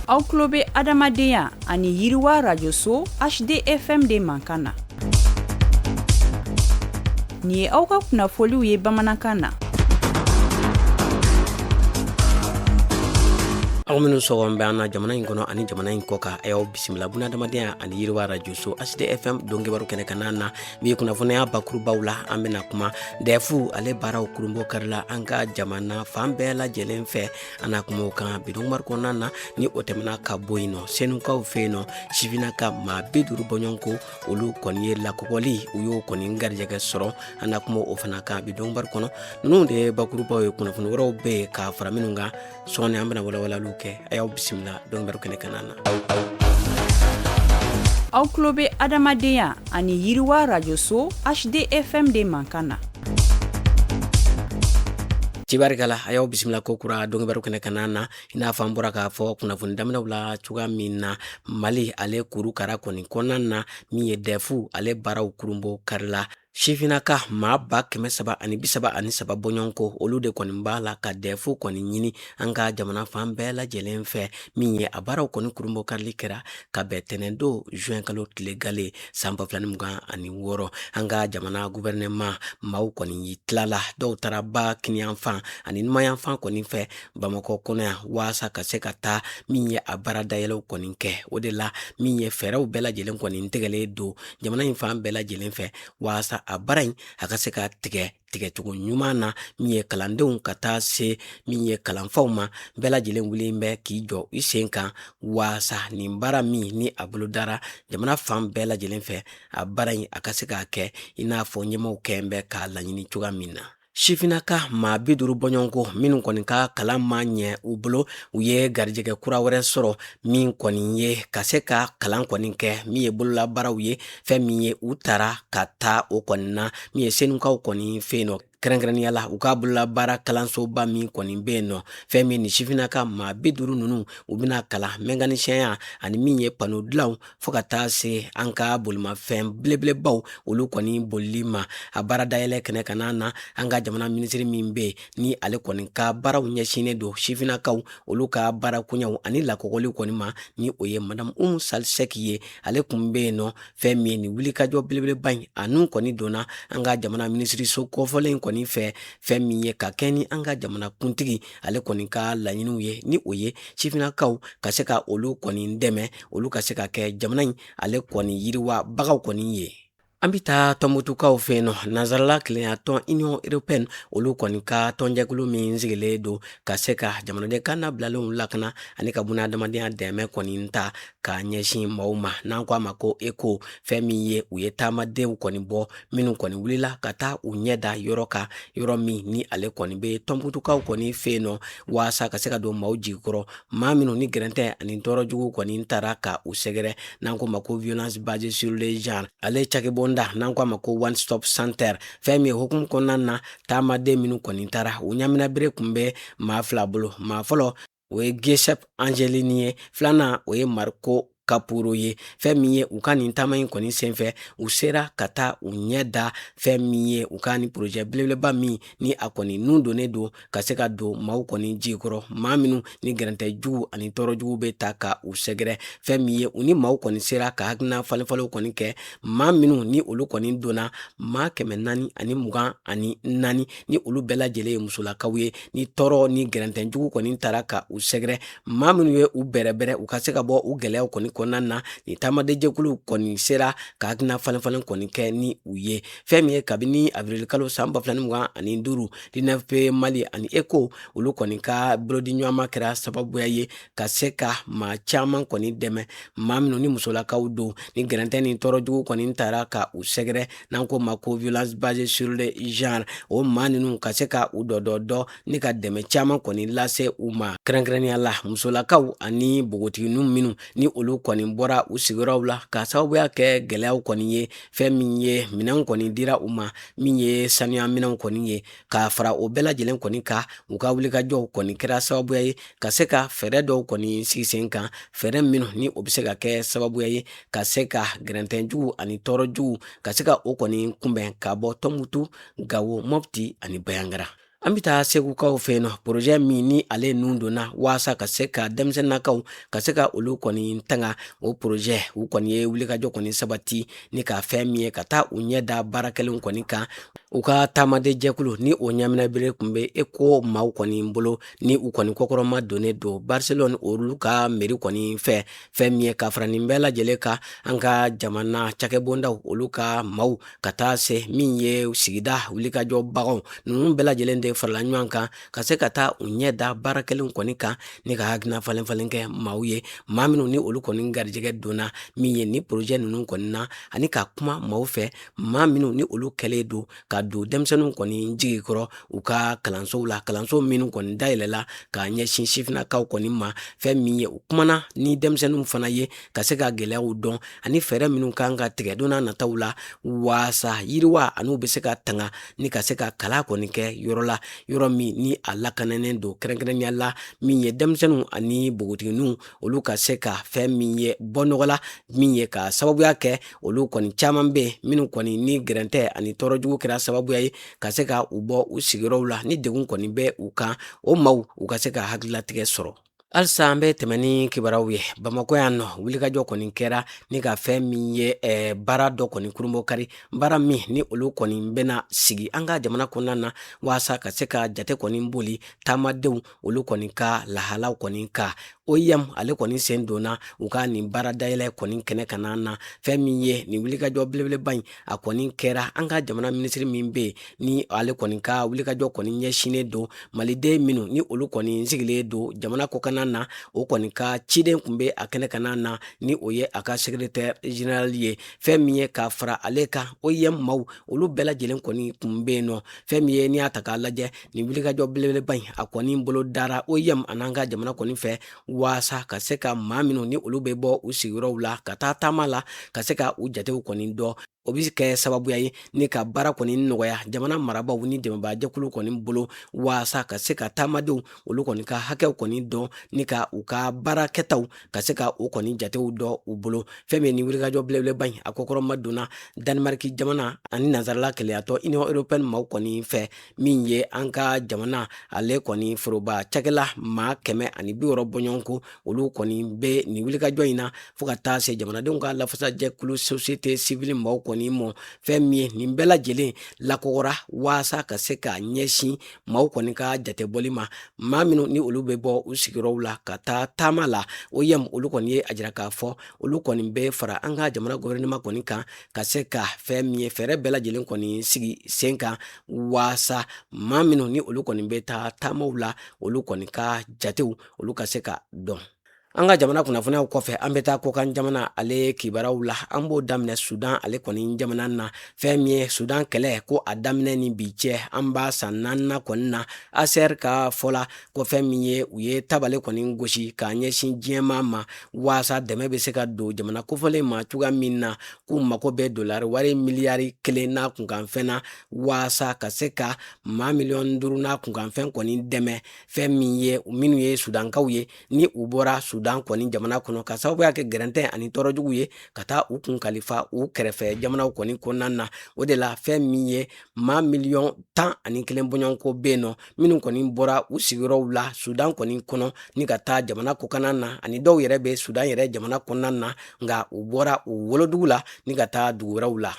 Aw tulo bɛ adamadenya ani yiriwa rajoso HDFM de mankan na. Nin ye aw ka kunnafoliw ye bamanankan na. Aw minnu sɔgɔn bɛ an na jamana in kɔnɔ ani jamana in kɔ kan, aw bisimila bunadamadenya ani yiriwa rajoso HDFM dɔnkɛbaru kɛnɛ kan na bi kunnafoniya bakurubaw la an bɛna kuma DEF ale baaraw kurunbɔ karila an ka jamana fan bɛɛ lajɛlen fɛ. An na kuma o kan bi dɔnkɛbaru kɔnɔna na ni o tɛmɛna ka bɔ yen nɔ senukaw fɛ yen nɔ sifinaka maa 50 bɔɲɔgɔnko olu kɔni ye lakɔkɔli u y'o kɔni garijɛgɛ sɔrɔ. An na kuma o fana kan bi dɔnkɛbaru kɔnɔ. Ninnu de ye bakurubaw ye. Kunnafoni wɛrɛw bɛ yen ka fara minnu kan sɔɔni an bɛna walawalaliw kɛ. Ayaw bisimila dɔnkɛbaru kɛnɛ kan na. Aw tulo bɛ adamadenya ani yiriwa rajoso HDFM de mankan na. Cibarikala ayaw bisimila ko kura dɔnkɛbaru kɛnɛ kan na. I n'a fɔ an bɔra k'a fɔ kunnafoni daminɛw la cogoya min na Mali ale kurukara kɔni kɔnɔna na min ye DEF ale baaraw kurunbɔ karila. Sifinaka maa 333 bɔɲɔgɔnko olu de kɔni b'a la ka DEF kɔni ɲini an ka jamana fan bɛɛ lajɛlen fɛ min ye a baaraw kɔni kurunbɔ karili kɛra ka bɛn tɛnɛndon juin kalo tile gale san 2026. An ka jamana gouvernement maaw kɔni yi tilala dɔw taara ba kiniyanfan ani numanyanfan kɔni fɛ Bamakɔ kɔnɔ yan waasa ka se ka taa min ye a baara dayɛlɛw kɔni kɛ. O de la min ye fɛɛrɛw bɛɛ lajɛlen kɔni tɛgɛlen don jamana in fan bɛɛ lajɛlen fɛ waasa a baara in a ka se ka tigɛcogo ɲuman na min ye kalandenw ka taa se min ye kalanfaw ma bɛɛ lajɛlen wulen bɛ k'i jɔ i sen kan waasa nin baara min ni a bolo dara jamana fan bɛɛ lajɛlen fɛ a baara in a ka se k'a kɛ i n'a fɔ ɲɛmaw kɛn bɛ k'a laɲini cogoya min na. Sifinaka maa 50 bɔɲɔgɔnko minnu kɔni ka kalan ma ɲɛ u bolo u ye garijɛgɛ kura wɛrɛ sɔrɔ min kɔni ye ka se ka kalan kɔni kɛ min ye bololabaaraw ye fɛn min ye u taara ka taa o kɔni na min ye senukaw kɔni fɛ yen nɔ. Kɛrɛnkɛrɛnnenya la u ka bololabaara kalansoba min kɔni bɛ yen nɔ fɛn min ni sifinaka maa 50 ninnu u bɛna kalan mɛnganisiyanya ani min ye pano dilanw fo ka taa se an ka bolimafɛn belebelebaw olu kɔni bolili ma. A baara dayɛlɛ kɛnɛ kan na an ka jamana minisiri min bɛ yen ni ale kɔni ka baaraw ɲɛsinnen don sifinakaw olu ka baara koɲɛw ani lakɔkɔli kɔni ma ni o ye Madame Umu Salisɛki ye. Ale kun bɛ yen nɔ fɛn min ye ni wulikajɔ belebeleba in a nun kɔni donna an ka jamana minisiri so kɔfɔlen kɔni fɛ fɛn min ye ka kɛ ni an ka jamana kuntigi ale kɔni ka laɲiniw ye ni o ye sifinakaw ka se ka olu kɔni dɛmɛ olu ka se ka kɛ jamana in ale kɔni yiriwa bagaw kɔni ye. An bɛ taa tɔnbutukaw fɛ yen nɔ nansarala tilenya tɔn Union Européenne olu kɔni ka tɔnjɛkulu min sigilen don ka se ka jamanaden kan nabilalenw lakana ani ka bunadamadenya dɛmɛ kɔni ta ka ɲɛsin maaw ma n'an ko a ma ko ECHO fɛn min ye u ye taamadenw kɔni bɔ minnu kɔni wulila ka taa u ɲɛ da yɔrɔ kan yɔrɔ min ni ale kɔni bɛ tɔnbutukaw kɔni fɛ yen nɔ waasa ka se ka don maaw jigikɔrɔ maa minnu ni gɛrɛntɛ ani tɔɔrɔjugu kɔni taara ka u sɛgɛrɛ n'an ko ma ko violence basée sur le genre ale cakibɔnda n'an ko a ma ko one stop center fɛn min ye hukumu kɔnɔna na taamaden minnu kɔni taara u ɲaminabere kun bɛ maa 2 bolo. Maa fɔlɔ o ye Gesep Angelini ye, filanan o ye Marco Kapuro ye. Fɛn min ye u ka nin taama in kɔni senfɛ u sera ka taa u ɲɛ da fɛn min ye u ka ni projet belebeleba min ni a kɔni nun donnen don ka se ka don maaw kɔni jigikɔrɔ maa minnu ni gɛrɛntɛ jugu ani tɔɔrɔ jugu bɛ ta ka u sɛgɛrɛ fɛn min ye u ni maaw kɔni sera ka hakilina falenfalenw kɔni kɛ maa minnu ni olu kɔni donna maa 424 ni olu bɛɛ lajɛlen ye musolakaw ye ni tɔɔrɔ ni gɛrɛntɛ jugu kɔni taara ka u sɛgɛrɛ maa minnu ye u bɛrɛbɛrɛ u ka se ka bɔ u gɛlɛyaw kɔni kɔnɔna na ni taamadejɛkulu kɔni sera ka hakilina falenfalen kɔni kɛ ni u ye fɛn min ye kabini avril kalo san 2025 l'INFP Mali ani ECHO olu kɔni ka bolodiɲɔgɔnma kɛra sababuya ye ka se ka maa caman kɔni dɛmɛ maa minnu ni musolakaw don ni gɛrɛntɛ ni tɔɔrɔjugu kɔni taara ka u sɛgɛrɛ n'an ko ma ko violence basée sur le genre o maa ninnu ka se ka u dɔ ni ka dɛmɛ caman kɔni lase u ma. Kɛrɛnkɛrɛnnenya la musolakaw ani bogotigininw minnu ni olu kɔni bɔra u sigiyɔrɔw la ka sababuya kɛ gɛlɛyaw kɔni ye fɛn min ye minɛnw kɔni dira u ma min ye sanuya minɛnw kɔni ye ka fara o bɛɛ lajɛlen kɔni kan u ka wulikajɔw kɔni kɛra sababuya ye ka se ka fɛɛrɛ dɔw kɔni sigi sen kan fɛɛrɛ minnu ni o bɛ se ka kɛ sababuya ye ka se ka gɛrɛntɛjugu ani tɔɔrɔjugu ka se ka o kɔni kunbɛn ka bɔ Tɔnbukutu, Gawo, Mopti ani Bayangara. an bɛ taa segukaw fɛ yen nɔ projet min ni ale nun donna waasa ka se ka denmisɛnninakaw ka se ka olu kɔni tanga o projet u kɔni ye wulikajɔ kɔni sabati ni ka fɛn min ye ka taa u ɲɛ da baara kɛlenw kɔni kan u ka taamaden jɛkulu ni o ɲaminabere kun bɛ ECHO maaw kɔni bolo ni u kɔni kɔkɔrɔma donnen don Barcelone olu ka meri kɔni fɛ fɛn min ye ka fara nin bɛɛ lajɛlen kan an ka jamana cakɛbondaw olu ka maaw ka taa se min ye sigida wulikajɔ bagaw ninnu bɛɛ lajɛlen de farala ɲɔgɔn kan ka se ka taa u ɲɛ da baara kelen kɔni kan ni ka hakilina falen falen kɛ maaw ye maa minnu ni olu kɔni garijɛgɛ donna min ye ni projet ninnu kɔni na ani ka kuma maaw fɛ maa minnu ni olu kɛlen don ka don denmisɛnninw kɔni jigi kɔrɔ u ka kalansow la kalanso minnu kɔni dayɛlɛla ka ɲɛsin sifinnakaw kɔni ma fɛn min ye u kumana ni denmisɛnninw fana ye ka se ka gɛlɛyaw dɔn ani fɛɛrɛ minnu kan ka tigɛ don n'a nataw la waasa yiriwa an'u bɛ se ka tanga ni ka se ka kala kɔni kɛ yɔrɔ la yɔrɔ min ni a lakananen don kɛrɛnkɛrɛnya la min ye denmisɛnninw ani bogotigininw olu ka se ka fɛn min ye bɔ nɔgɔ la min ye ka sababuya kɛ olu kɔni caman bɛ yen minnu kɔni ni gɛrɛntɛ ani tɔɔrɔjugu kɛra sababuya ye ka se ka u bɔ u sigiyɔrɔw la ni degun kɔni bɛ u kan o maaw u ka se ka hakililatigɛ sɔrɔ. Halisa an bɛ tɛmɛ ni kibaruyaw ye Bamakɔ yan nɔ wulikajɔ kɔni kɛra ni ka fɛn min ye baara dɔ kɔni kurunbɔ kari baara min ni olu kɔni bɛna sigi an ka jamana kɔnɔna na waasa ka se ka jate kɔni boli taamadenw olu kɔni ka lahalaw kɔni ka OIM ale kɔni sen donna u ka nin baara dayɛlɛ kɔni kɛnɛ kana na fɛn min ye nin wulikajɔ belebeleba in a kɔni kɛra an ka jamana minisiri min bɛ yen ni ale kɔni ka wulikajɔ kɔni ɲɛsinnen don maliden minnu ni olu kɔni sigilen don jamana kɔkan na o kɔni ka ciden kun bɛ a kɛnɛ kana na ni o ye a ka secrétaire général ye fɛn min ye ka fara ale kan OIM maaw olu bɛɛ lajɛlen kɔni kun bɛ yen nɔ fɛn min ye n'i y'a ta k'a lajɛ nin wulikajɔ belebeleba in a kɔni bolo dara OIM an'an ka jamana kɔni fɛ waasa ka se ka maa minnu ni olu bɛ bɔ u sigiyɔrɔw la ka taa taama la ka se ka u jatew kɔni dɔn o bɛ kɛ sababuya ye ni ka baara kɔni nɔgɔya jamana marabaw ni dɛmɛbaajɛkulu kɔni bolo waasa ka se ka taamadenw olu kɔni ka hakɛw kɔni dɔn ni ka u ka baara kɛtaw ka se ka u kɔni jatew dɔn u bolo fɛn min ye nin wulikajɔ belebeleba in a kɔkɔrɔma donna Danemark jamana ani nansarala keleyatɔ Union Européenne maaw kɔni fɛ min ye an ka jamana ale kɔni foroba cakɛla maa 160 bɔɲɔgɔnko olu kɔni bɛ nin wulikajɔ in na fo ka taa se jamanadenw ka lafasajɛkulu société civile maaw kɔni mɔ fɛn min ye nin bɛɛ lajɛlen lakɔgɔra waasa ka se ka ɲɛsin maaw kɔni ka jatebɔli ma maa minnu ni olu bɛ bɔ u sigiyɔrɔw la ka taa taama la OIM olu kɔni ye a jira k'a fɔ olu kɔni bɛ fara an ka jamana gouvernement kɔni kan ka se ka fɛn min ye fɛɛrɛ bɛɛ lajɛlen kɔni sigi sen kan waasa maa minnu ni olu kɔni bɛ taa taamaw la olu kɔni ka jatew olu ka se ka dɔn. An ka jamana kunnafoniyaw kɔfɛ an bɛ taa kɔkan jamana ale kibaruyaw la an b'o daminɛ Sudan ale kɔni jamana na fɛn min ye Sudan kɛlɛ ko a daminɛ ni bi cɛ an b'a san 4nan kɔni na ACR ka fɔla ko fɛn min ye u ye tabale kɔni gosi k'a ɲɛsin diɲɛma ma waasa dɛmɛ bɛ se ka don jamana kofɔlen ma cogoya min na k'u mago bɛ dolari wari miliyari 1 n'a kunkanfɛn na waasa ka se ka maa 500,000 n'a kunkanfɛn kɔni dɛmɛ fɛn min ye minnu ye Sudankaw ye ni u bɔra Sudan kɔni jamana kɔnɔ ka sababuya kɛ gɛrɛntɛ ani tɔɔrɔjugu ye ka taa u kun kalifa u kɛrɛfɛ jamanaw kɔni kɔnɔna na o de la fɛn min ye maa 11,000,000 bɔɲɔgɔnko bɛ yen nɔ minnu kɔni bɔra u sigiyɔrɔw la Sudan kɔni kɔnɔ ni ka taa jamana kɔkan na ani dɔw yɛrɛ bɛ Sudan yɛrɛ jamana kɔnɔna na nka u bɔra u wolodugu la ni ka taa dugu wɛrɛw la.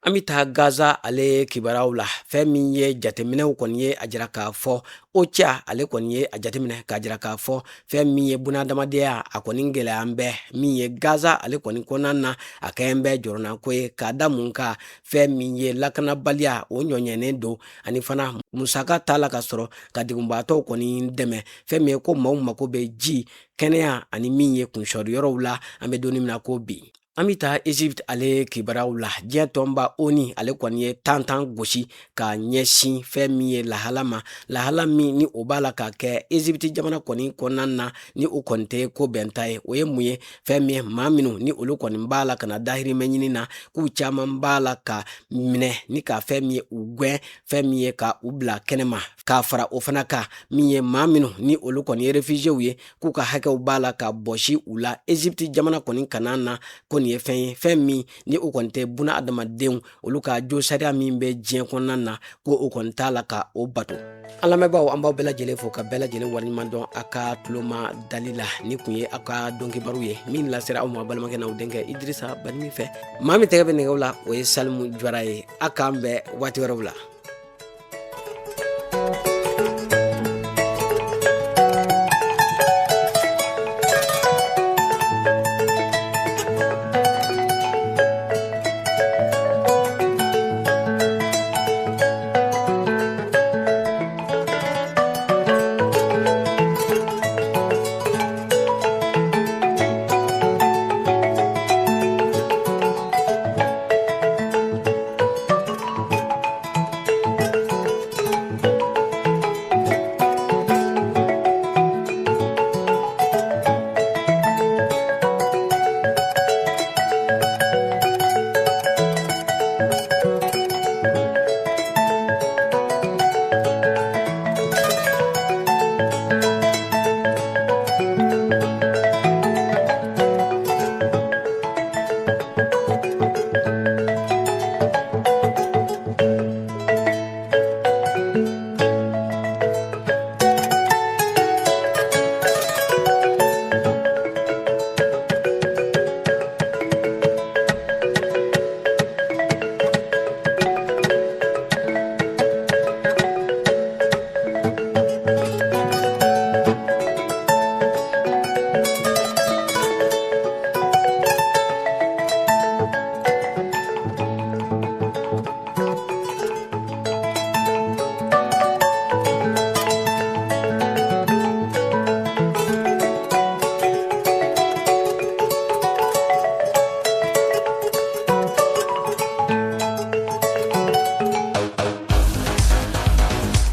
An bɛ taa Gaza ale kibaruyaw la fɛn min ye jateminɛw kɔni ye a jira k'a fɔ OCHA ale kɔni ye a jateminɛ k'a jira k'a fɔ fɛn min ye bunahadamadenya a kɔni gɛlɛyan bɛ min ye Gaza ale kɔni kɔnɔna na a kɛn bɛ jɔrɔnako ye k'a da mun kan fɛn min ye lakanabaliya o ɲɔɲɛnen don ani fana musaka t'a la ka sɔrɔ ka degunbaatɔw kɔni dɛmɛ fɛn min ye ko maaw mako bɛ ji kɛnɛya ani min ye kunsɔrɔyɔrɔw la an bɛ donni min na ko bi. An bɛ taa Egypte ale kibaruyaw la diɲɛ tɔnba ONU ale kɔni ye tantan gosi k'a ɲɛsin fɛn min ye lahala ma lahala min ni o b'a la ka kɛ Egypte jamana kɔni kɔnɔna na ni o kɔni tɛ ko bɛnta ye o ye mun ye fɛn min ye maa minnu ni olu kɔni b'a la ka na dahirimɛ ɲini na k'u caman b'a la ka minɛ ni ka fɛn min ye u gɛn fɛn min ye ka u bila kɛnɛma k'a fara o fana kan min ye maa minnu ni olu kɔni ye réfugiés ye k'u ka hakɛw b'a la ka bɔsi u la Egypte jamana kɔni kana na ko nin ye fɛn ye fɛn min ni o kɔni tɛ buna adamadenw olu ka jo sariya min bɛ diɲɛ kɔnɔna na ko o kɔni t'a la ka o bato. An lamɛnbaaw an b'aw bɛɛ lajɛlen fo ka bɛɛ lajɛlen waleɲuman dɔn a ka tuloma dali la ni kun ye aw ka dɔnkibaru ye min lasera aw ma balimakɛ n'aw denkɛ Idirisa Banimi fɛ. Maa min tɛgɛ bɛ nɛgɛw la o ye Salimu Jwara ye. A k'an bɛɛ waati wɛrɛw la.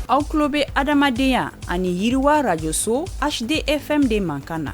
Aw tulo bɛ adamadenya ani yiriwa radio so HDFM de mankan na.